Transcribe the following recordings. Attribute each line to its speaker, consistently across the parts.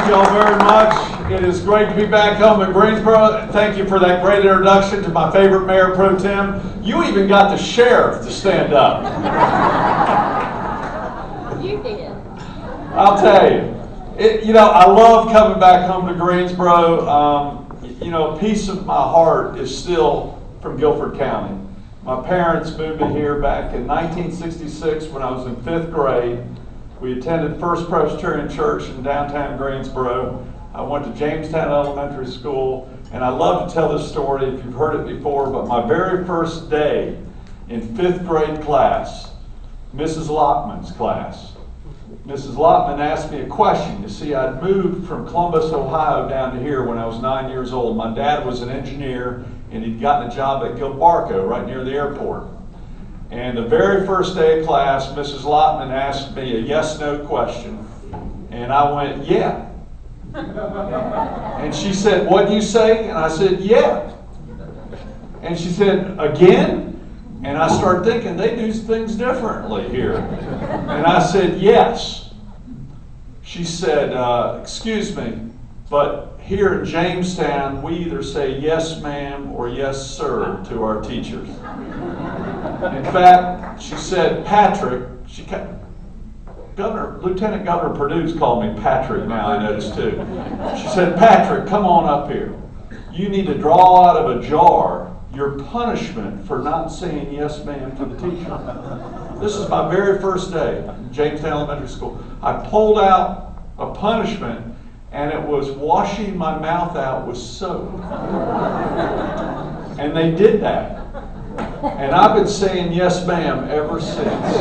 Speaker 1: Thank you all very much. It is great to be back home in Greensboro. Thank you for that great introduction to my favorite Mayor Pro Tem. You even got the sheriff to stand up.
Speaker 2: You did.
Speaker 1: I'll tell you. I love coming back home to Greensboro. A piece of my heart is still from Guilford County. My parents moved me here back in 1966 when I was in 5th grade. We attended First Presbyterian Church in downtown Greensboro. I went to Jamestown Elementary School, and I love to tell this story if you've heard it before, but my very first day in 5th grade class, Mrs. Lockman's class, Mrs. Lockman asked me a question. You see, I'd moved from Columbus, Ohio down to here when I was 9 years old. My dad was an engineer, and he'd gotten a job at Gilbarco, right near the airport. And the very first day of class, Mrs. Lockman asked me a yes-no question, and I went, yeah. And she said, what'd you say? And I said, yeah. And she said, again? And I started thinking, they do things differently here. And I said, yes. She said, excuse me, but here in Jamestown, we either say yes, ma'am, or yes, sir, to our teachers. In fact, she said, Patrick, Lieutenant Governor Perdue's called me Patrick now, I noticed too. She said, Patrick, come on up here. You need to draw out of a jar your punishment for not saying yes, ma'am to the teacher. This is my very first day in Jamestown Elementary School. I pulled out a punishment, and it was washing my mouth out with soap. And they did that. And I've been saying yes, ma'am ever since.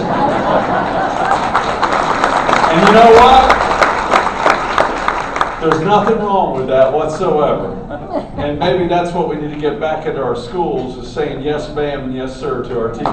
Speaker 1: And you know what? There's nothing wrong with that whatsoever. And maybe that's what we need to get back into our schools, is saying yes, ma'am, and yes, sir to our teachers.